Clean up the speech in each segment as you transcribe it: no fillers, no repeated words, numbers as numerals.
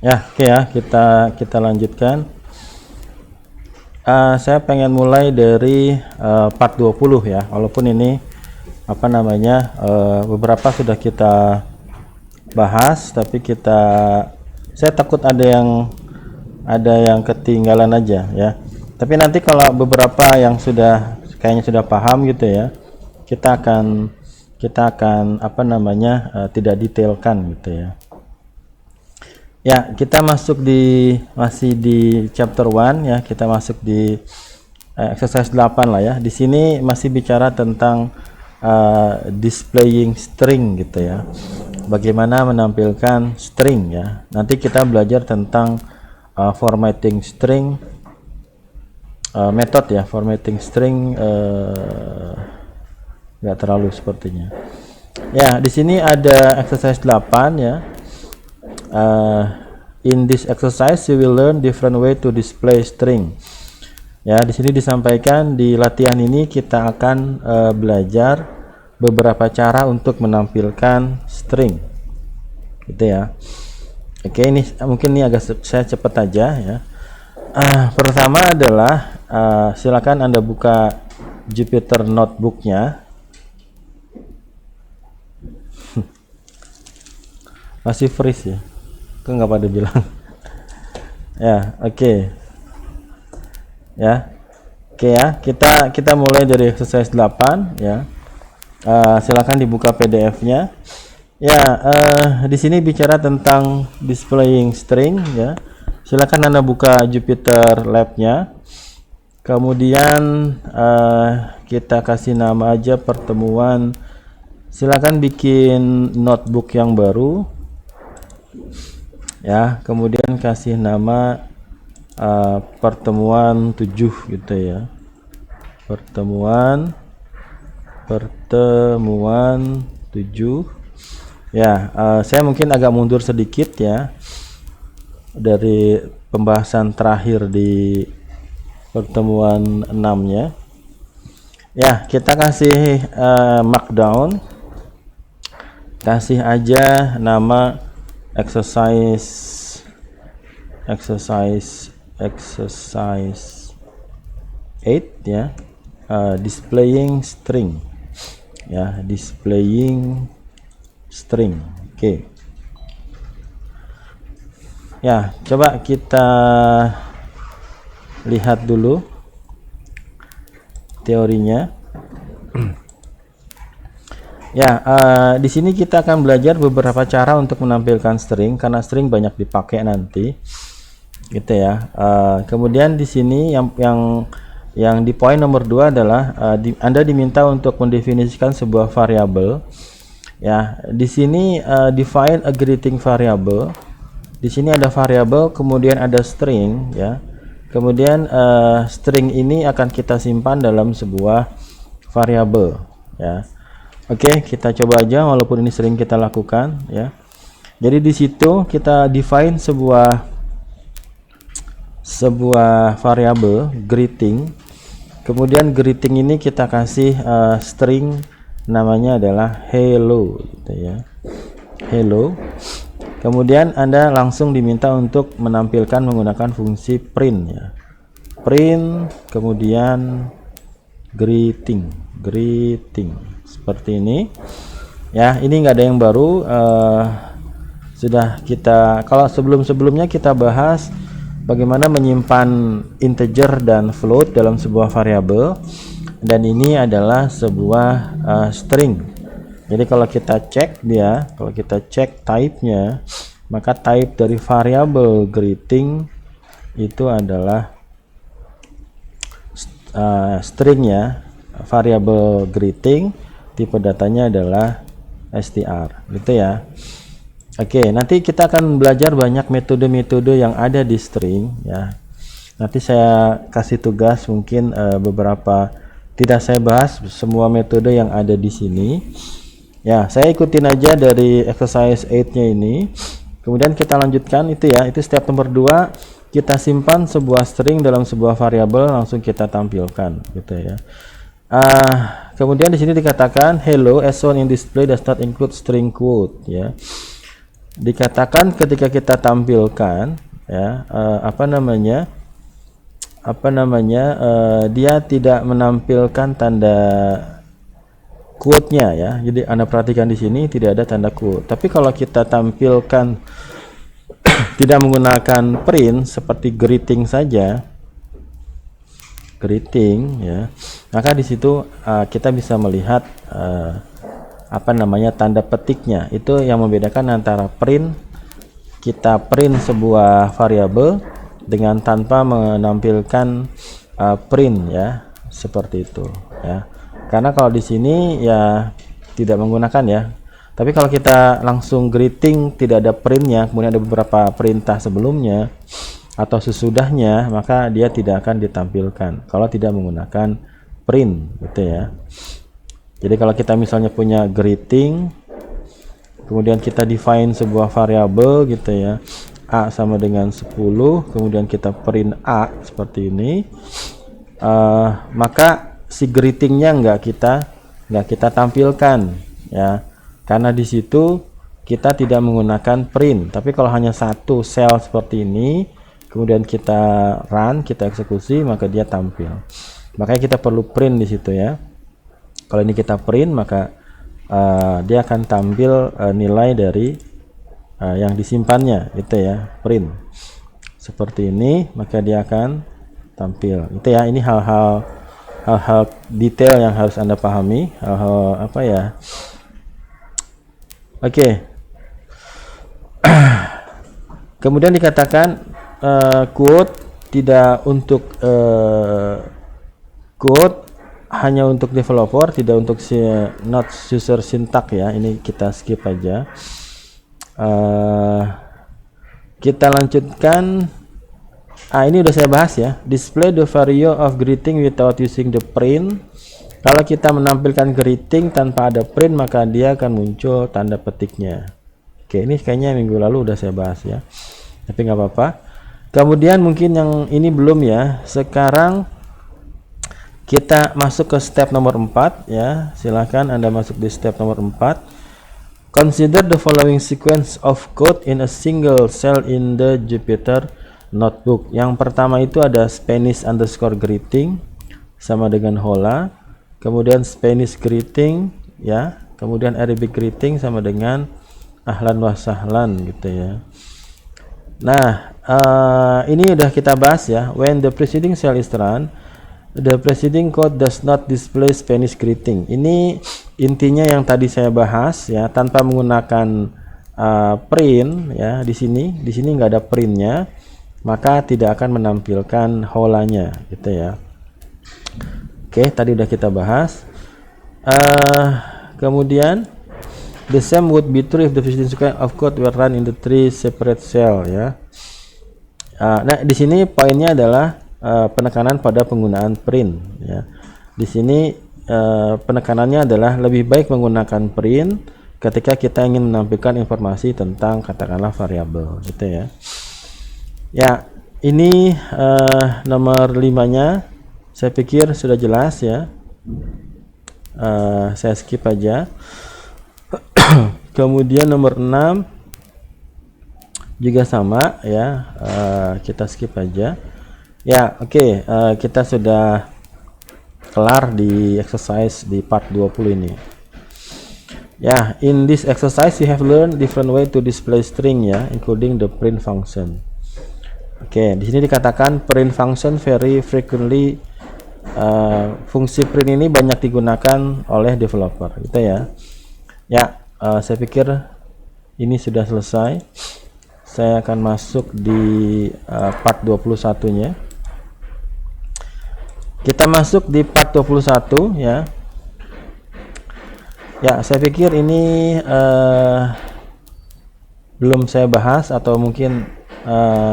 Ya, oke ya, kita lanjutkan. Saya pengen mulai dari part 20 ya, walaupun ini apa namanya beberapa sudah kita bahas, tapi saya takut ada yang ketinggalan aja ya. Tapi nanti kalau beberapa yang kayaknya sudah paham gitu ya, kita akan apa namanya tidak detailkan gitu ya. Ya, kita masih di chapter 1 ya. Kita masuk di exercise 8 lah ya. Di sini masih bicara tentang displaying string gitu ya. Bagaimana menampilkan string ya. Nanti kita belajar tentang formatting string method ya. Formatting string nggak terlalu sepertinya. Ya, di sini ada exercise 8 ya. In this exercise you will learn different way to display string. Ya, di sini disampaikan di latihan ini kita akan belajar beberapa cara untuk menampilkan string. Gitu ya. Oke, ini mungkin saya cepat aja ya. Pertama adalah silakan Anda buka Jupyter notebooknya. Masih freeze ya. Kok nggak pada bilang. Ya, oke. Ya. Oke ya, kita mulai dari exercise 8 ya. Silakan dibuka PDF-nya. Ya, di sini bicara tentang displaying string ya. Silakan Anda buka Jupyter Lab-nya. Kemudian kita kasih nama aja pertemuan. Silakan bikin notebook yang baru. Ya, kemudian kasih nama pertemuan 7 gitu ya. Pertemuan 7 ya. Saya mungkin agak mundur sedikit ya dari pembahasan terakhir di pertemuan 6 ya. Ya, kita kasih markdown, kasih aja nama exercise 8 ya. Displaying string ya, displaying string. Oke. Ya, coba kita lihat dulu teorinya. Ya, di sini kita akan belajar beberapa cara untuk menampilkan string karena string banyak dipakai nanti, gitu ya. Kemudian di sini yang di poin nomor 2 adalah Anda diminta untuk mendefinisikan sebuah variabel. Ya, di sini define a greeting variable. Di sini ada variabel, kemudian ada string, ya. Kemudian string ini akan kita simpan dalam sebuah variabel, ya. Oke, kita coba aja walaupun ini sering kita lakukan ya. Jadi di situ kita define sebuah variabel greeting. Kemudian greeting ini kita kasih string namanya adalah hello gitu ya. Hello. Kemudian Anda langsung diminta untuk menampilkan menggunakan fungsi print ya. Print kemudian greeting seperti ini ya. Ini nggak ada yang baru, sudah kita, kalau sebelumnya kita bahas bagaimana menyimpan integer dan float dalam sebuah variabel, dan ini adalah sebuah string. Jadi kalau kita cek type-nya, maka type dari variabel greeting itu adalah string ya. Variabel greeting tipe datanya adalah str gitu ya. Oke, nanti kita akan belajar banyak metode-metode yang ada di string ya. Nanti saya kasih tugas mungkin beberapa, tidak saya bahas semua metode yang ada di sini ya. Saya ikutin aja dari exercise 8-nya ini. Kemudian kita lanjutkan itu ya. Itu step nomor 2, kita simpan sebuah string dalam sebuah variabel, langsung kita tampilkan gitu ya. Kemudian di sini dikatakan hello as shown in display does not include string quote ya. dikatakan ketika kita tampilkan ya dia tidak menampilkan tanda quote-nya ya. Jadi Anda perhatikan di sini tidak ada tanda quote. Tapi kalau kita tampilkan tidak menggunakan print seperti greeting saja, greeting ya, maka di situ kita bisa melihat tanda petiknya. Itu yang membedakan antara kita print sebuah variabel dengan tanpa menampilkan print ya, seperti itu ya. Karena kalau di sini ya tidak menggunakan ya. Tapi kalau kita langsung greeting tidak ada printnya, kemudian ada beberapa perintah sebelumnya atau sesudahnya, maka dia tidak akan ditampilkan kalau tidak menggunakan print gitu ya. Jadi kalau kita misalnya punya greeting, kemudian kita define sebuah variabel gitu ya, A sama dengan 10, kemudian kita print A seperti ini, maka si greetingnya nggak kita tampilkan ya, karena di situ kita tidak menggunakan print. Tapi kalau hanya satu sel seperti ini, kemudian kita run, kita eksekusi, maka dia tampil. Makanya kita perlu print di situ ya. Kalau ini kita print, maka dia akan tampil nilai dari yang disimpannya gitu ya, print seperti ini, maka dia akan tampil itu ya. Ini hal-hal detail yang harus Anda pahami, hal-hal Oke. Kemudian dikatakan quote tidak untuk quote hanya untuk developer, tidak untuk not user syntax ya. Ini kita skip aja. Kita lanjutkan. Ini udah saya bahas ya. Display the value of greeting without using the print. Kalau kita menampilkan greeting tanpa ada print, maka dia akan muncul tanda petiknya. Oke, ini kayaknya minggu lalu udah saya bahas ya, tapi nggak apa-apa. Kemudian mungkin yang ini belum ya. Sekarang kita masuk ke step nomor 4 ya. Silahkan Anda masuk di step nomor 4. Consider the following sequence of code in a single cell in the Jupyter Notebook. Yang pertama itu ada Spanish underscore greeting sama dengan hola, kemudian Spanish greeting ya, kemudian Arabic greeting sama dengan ahlan wa sahlan gitu ya. Nah, ini udah kita bahas ya. When the preceding cell is run, the preceding code does not display Spanish greeting. Ini intinya yang tadi saya bahas ya, tanpa menggunakan print ya. Di sini nggak ada printnya, maka tidak akan menampilkan holanya gitu ya. Oke, tadi udah kita bahas. Kemudian the same would be true if the preceding sequence of code were run in the three separate cell ya. Nah, di sini poinnya adalah penekanan pada penggunaan print ya. Di sini penekanannya adalah lebih baik menggunakan print ketika kita ingin menampilkan informasi tentang katakanlah variabel gitu ya. Ya, ini nomor 5-nya saya pikir sudah jelas ya. Saya skip aja. Kemudian nomor 6 juga sama ya, kita skip aja ya. Oke, kita sudah kelar di exercise di part 20 ini ya. In this exercise you have learned different way to display string ya, including the print function. Oke, di sini dikatakan print function very frequently, fungsi print ini banyak digunakan oleh developer gitu ya. Ya, saya pikir ini sudah selesai. Saya akan masuk di part 21-nya. Kita masuk di part 21 ya. Ya, saya pikir ini belum saya bahas atau mungkin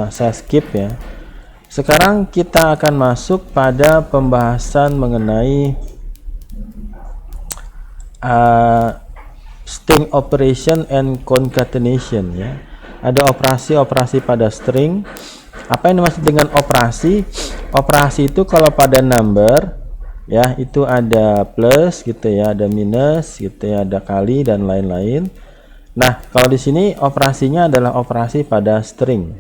saya skip ya. Sekarang kita akan masuk pada pembahasan mengenai string operation and concatenation ya. Ada operasi-operasi pada string. Apa yang dimaksud dengan operasi? Operasi itu kalau pada number ya, itu ada plus gitu ya, ada minus gitu ya, ada kali dan lain-lain. Nah, kalau di sini operasinya adalah operasi pada string,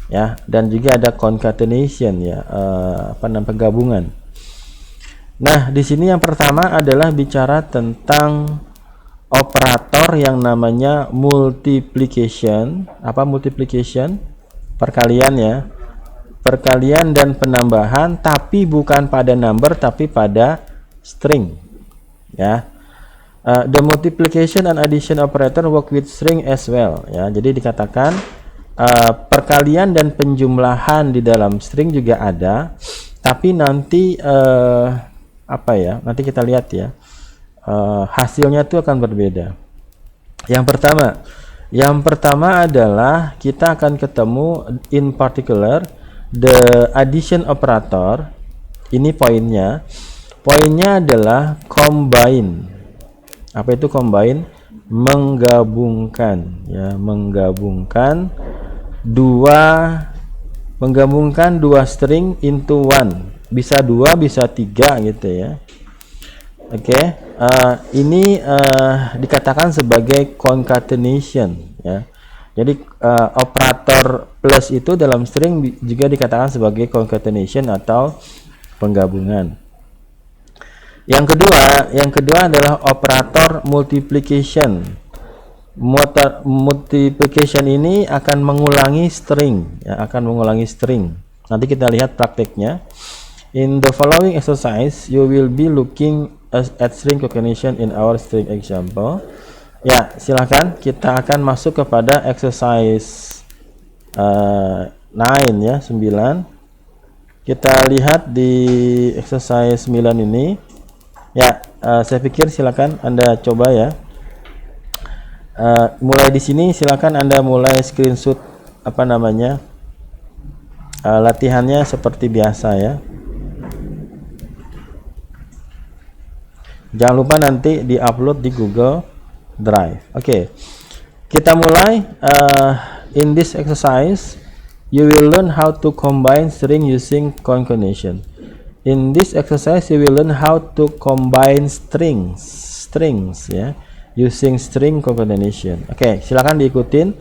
ya, dan juga ada concatenation, ya, penggabungan. Nah, di sini yang pertama adalah bicara tentang operator yang namanya multiplication. Apa multiplication? Perkalian, ya, perkalian dan penambahan, tapi bukan pada number tapi pada string, ya. The multiplication and addition operator work with string as well, ya. Jadi dikatakan perkalian dan penjumlahan di dalam string juga ada, tapi nanti apa ya? Nanti kita lihat, ya. Hasilnya itu akan berbeda. Yang pertama adalah kita akan ketemu in particular the addition operator. Ini poinnya. Poinnya adalah combine. Apa itu combine? Menggabungkan, ya, menggabungkan dua string into one. Bisa 2, bisa 3 gitu, ya. Oke, ini dikatakan sebagai concatenation, ya. Jadi operator plus itu dalam string juga dikatakan sebagai concatenation atau penggabungan. Yang kedua adalah operator multiplication. Multiplication ini akan mengulangi string, ya, akan mengulangi string. Nanti kita lihat prakteknya. In the following exercise, you will be looking at string concatenation in our string example. Ya, silakan kita akan masuk kepada exercise 9, ya, 9. Kita lihat di exercise 9 ini. Ya, saya pikir silakan Anda coba, ya. Mulai di sini silakan Anda mulai screenshot latihannya seperti biasa, ya. Jangan lupa nanti di-upload di Google Drive. Oke. Kita mulai. In this exercise, you will learn how to combine string using concatenation. In this exercise, you will learn how to combine strings, ya, using string concatenation. Oke, silakan diikutin.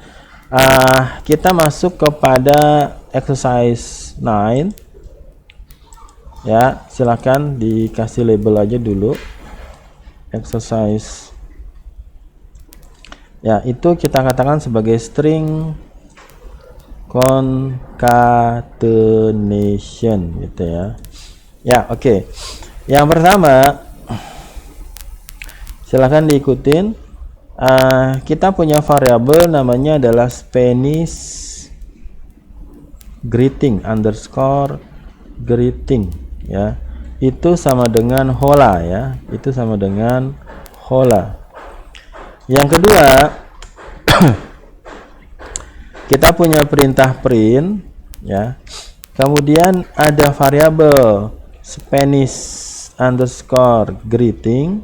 Kita masuk kepada exercise 9. Ya, silakan dikasih label aja dulu. Exercise. Ya, itu kita katakan sebagai string concatenation, gitu, ya. Ya, oke. Yang pertama, silahkan diikutin. Kita punya variabel namanya adalah Spanish greeting underscore greeting, ya. Itu sama dengan hola, ya. Itu sama dengan hola. Yang kedua, kita punya perintah print, ya. Kemudian ada variabel Spanish underscore greeting,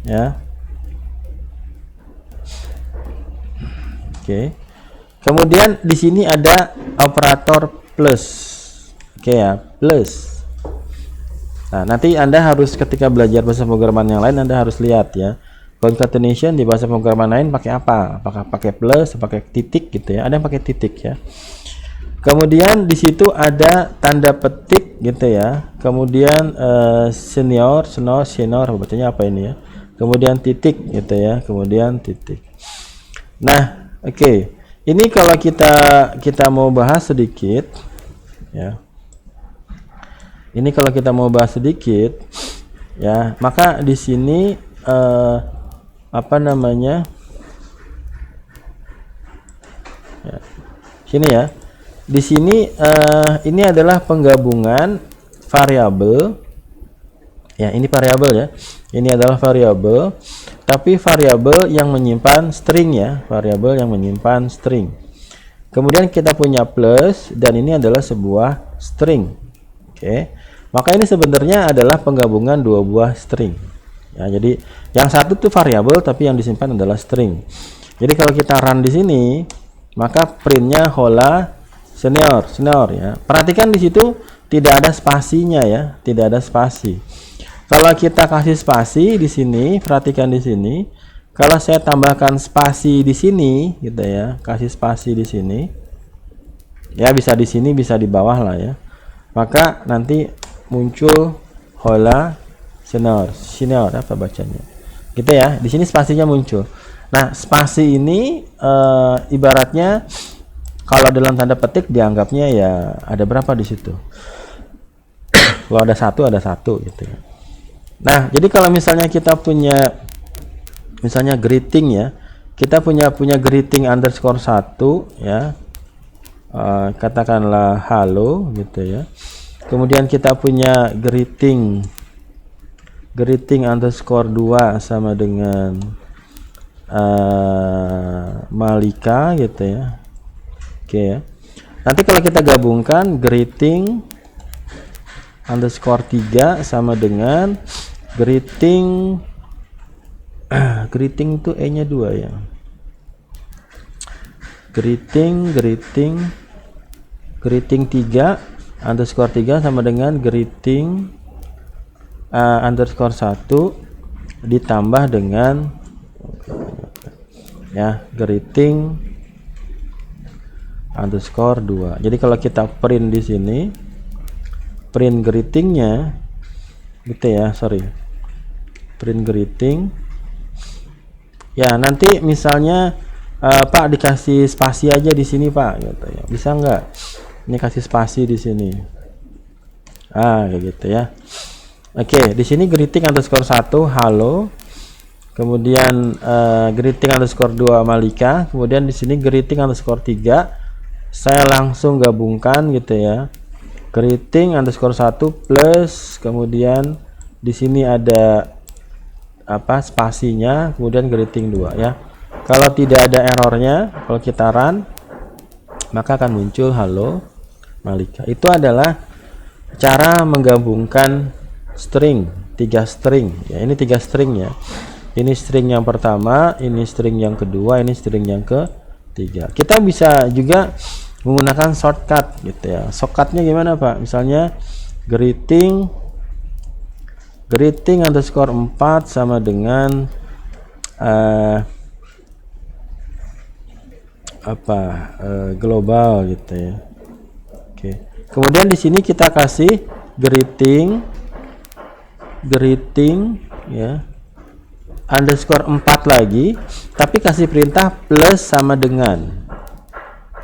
ya. Oke. Kemudian di sini ada operator plus. Oke, ya, plus. Nah, nanti Anda harus ketika belajar bahasa pemrograman yang lain Anda harus lihat, ya. Concatenation di bahasa pemrograman lain pakai apa? Apakah pakai plus, pakai titik, gitu, ya. Ada yang pakai titik, ya. Kemudian di situ ada tanda petik, gitu, ya. Kemudian senior, bacanya apa ini, ya? Kemudian titik, gitu, ya. Kemudian titik. Nah, oke. Ini kalau kita mau bahas sedikit, ya. Ini kalau kita mau bahas sedikit, ya, maka di sini ya, sini, ya. Di sini ini adalah penggabungan variabel, ya. Ini variabel, ya. Ini adalah variabel, tapi variabel yang menyimpan string, ya. Variabel yang menyimpan string. Kemudian kita punya plus, dan ini adalah sebuah string. Oke. Maka ini sebenarnya adalah penggabungan dua buah string. Ya, jadi yang satu itu variabel, tapi yang disimpan adalah string. Jadi kalau kita run di sini, maka printnya hola senior, ya. Perhatikan di situ tidak ada spasinya, ya, tidak ada spasi. Kalau kita kasih spasi di sini, perhatikan di sini, Kalau saya tambahkan spasi di sini gitu ya, kasih spasi di sini. Ya bisa di sini, bisa di bawah lah ya. Maka nanti muncul hola senior apa bacanya. Gitu ya. Di sini spasinya muncul. Nah, spasi ini ibaratnya kalau dalam tanda petik dianggapnya ya ada berapa di situ. Kalau ada satu gitu ya. Nah, jadi kalau misalnya kita punya misalnya greeting ya, kita punya greeting underscore 1 ya, katakanlah halo gitu ya. Kemudian kita punya greeting underscore 2 sama dengan Malika gitu ya. Oke ya. Nanti kalau kita gabungkan greeting underscore 3 sama dengan greeting itu E-nya 2 ya. Greeting 3 underscore 3 sama dengan greeting underscore 1 ditambah dengan ya greeting underscore 2. Jadi kalau kita print di sini, print greetingnya gitu ya, print greeting ya, nanti misalnya Pak dikasih spasi aja di sini Pak gitu ya, bisa nggak ini kasih spasi di sini, kayak gitu ya. Oke, di sini greeting underscore 1 halo, kemudian greeting underscore 2 Malika, kemudian di sini greeting underscore 3 saya langsung gabungkan gitu ya, greeting underscore 1 plus kemudian di sini ada spasinya, kemudian greeting 2 ya. Kalau tidak ada errornya, kalau kita run maka akan muncul halo Malika. Itu adalah cara menggabungkan string, 3 string ya. Ini 3 string ya. Ini string yang pertama, ini string yang kedua, ini string yang ketiga. Kita bisa juga menggunakan shortcut gitu ya. Shortcutnya gimana Pak? Misalnya greeting underscore 4 sama dengan global gitu ya. Oke. Kemudian di sini kita kasih greeting ya underscore 4 lagi, tapi kasih perintah plus sama dengan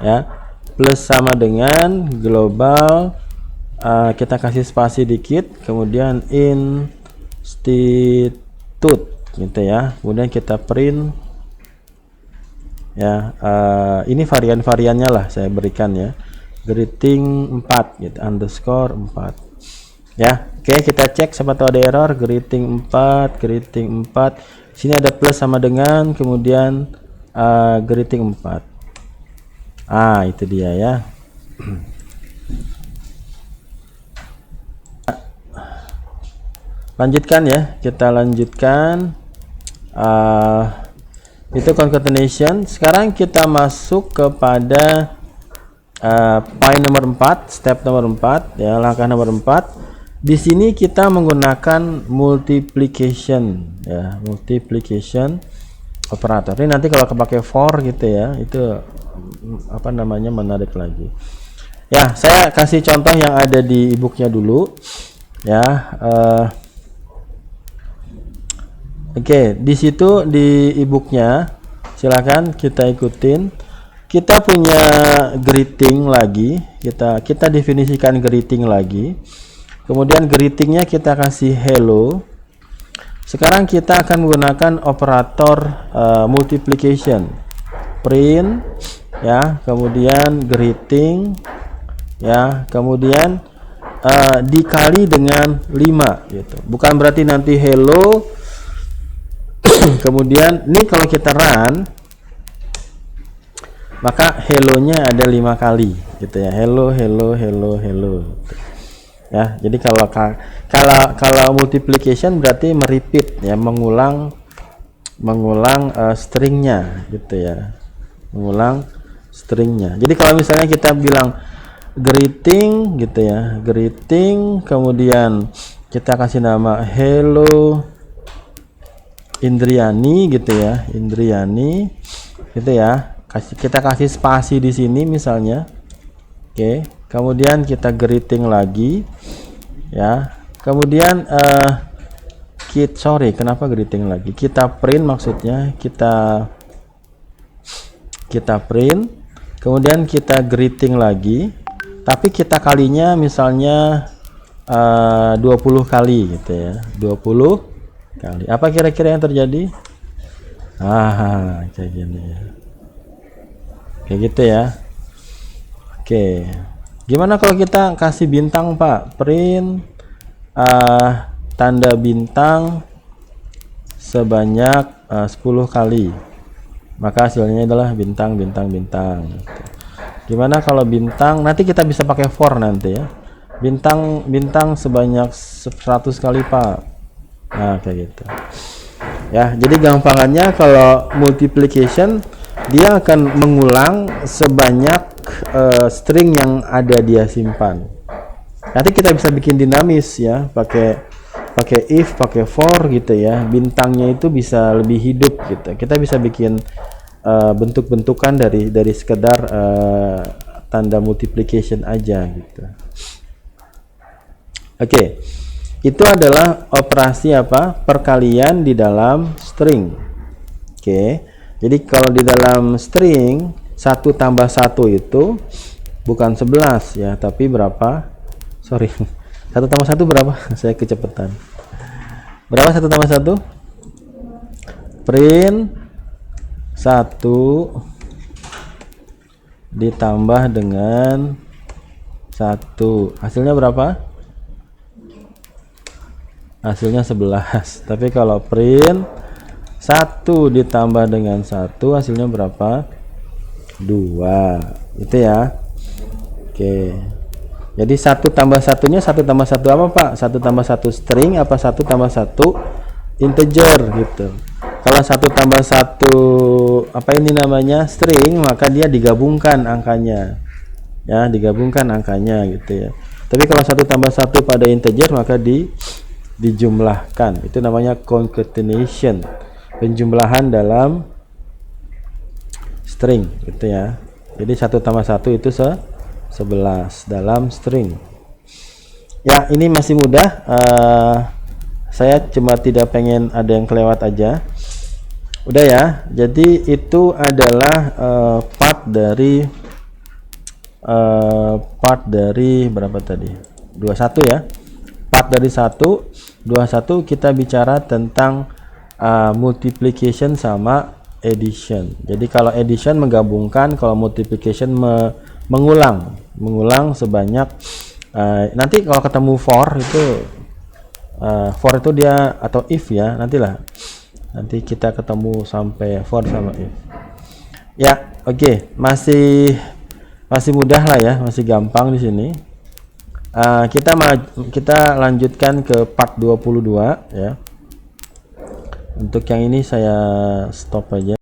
ya, plus sama dengan global, kita kasih spasi dikit, kemudian institute gitu ya, kemudian kita print ya, ini varian-variannya lah saya berikan ya, greeting 4 gitu, underscore 4 ya. Oke, kita cek siapa tahu ada error. Greeting 4 sini ada plus sama dengan, kemudian greeting 4, itu dia ya. Lanjutkan ya, kita lanjutkan itu concatenation. Sekarang kita masuk kepada point nomor 4, step nomor 4 ya, langkah nomor 4. Di sini kita menggunakan multiplication ya, multiplication operator. Ini nanti kalau kepake for gitu ya, itu menarik lagi. Ya, saya kasih contoh yang ada di e-booknya dulu ya. Oke, di situ di e-booknya silakan kita ikutin. Kita punya greeting lagi, kita definisikan greeting lagi. Kemudian greetingnya kita kasih hello. Sekarang kita akan menggunakan operator multiplication, print ya, kemudian greeting ya, kemudian dikali dengan 5 gitu. Bukan berarti nanti hello kemudian ini kalau kita run maka hello-nya ada 5 kali gitu ya, hello ya. Jadi kalau multiplication berarti merepeat ya, mengulang stringnya gitu ya, mengulang stringnya. Jadi kalau misalnya kita bilang greeting gitu ya, greeting kemudian kita kasih nama hello Indriani gitu ya, Indriani gitu ya. Kita kasih spasi di sini misalnya. Oke, kemudian kita greeting lagi ya. Kemudian kenapa greeting lagi? Kita print, maksudnya kita print, kemudian kita greeting lagi, tapi kita kalinya misalnya 20 kali gitu ya, 20 kali. Apa kira-kira yang terjadi? Kayak gini ya, kayak gitu ya. Oke, gimana kalau kita kasih bintang, Pak? Print tanda bintang sebanyak 10 kali, maka hasilnya adalah bintang. Gimana kalau bintang, nanti kita bisa pakai for nanti ya, bintang sebanyak 100 kali, Pak. Nah, kayak gitu ya. Jadi gampangannya kalau multiplication dia akan mengulang sebanyak string yang ada dia simpan. Nanti kita bisa bikin dinamis ya, pakai if, pakai for gitu ya. Bintangnya itu bisa lebih hidup gitu. Kita bisa bikin bentuk-bentukan dari sekedar tanda multiplication aja gitu. Oke. Itu adalah operasi apa? Perkalian di dalam string. Oke. Jadi kalau di dalam string 1 tambah 1 itu bukan 11 ya, tapi berapa? Sorry, 1 tambah 1 berapa? Saya kecepatan. Berapa 1 tambah 1? Print 1 ditambah dengan 1. Hasilnya berapa? Hasilnya 11. Tapi kalau print 1 ditambah dengan 1, hasilnya berapa? 2. Itu ya. Oke. Jadi 1 tambah 1-nya 1 tambah 1 apa, Pak? 1 tambah 1 string apa 1 tambah 1 integer gitu. Kalau 1 tambah 1 apa ini namanya? String, maka dia digabungkan angkanya. Ya, digabungkan angkanya gitu ya. Tapi kalau 1 tambah 1 pada integer maka dijumlahkan. Itu namanya concatenation. Penjumlahan dalam string gitu ya. Jadi 1 tambah 1 itu 11 dalam string ya. Ini masih mudah, saya cuma tidak pengen ada yang kelewat aja. Udah ya. Jadi itu adalah part dari berapa tadi? 21 ya. Part dari 21 kita bicara tentang multiplication sama addition. Jadi kalau addition menggabungkan, kalau multiplication mengulang sebanyak nanti kalau ketemu for itu dia, atau if ya, nanti kita ketemu sampai for sama if ya. Oke. Masih mudah lah ya, masih gampang di sini. Kita lanjutkan ke part 22 ya. Untuk yang ini saya stop aja.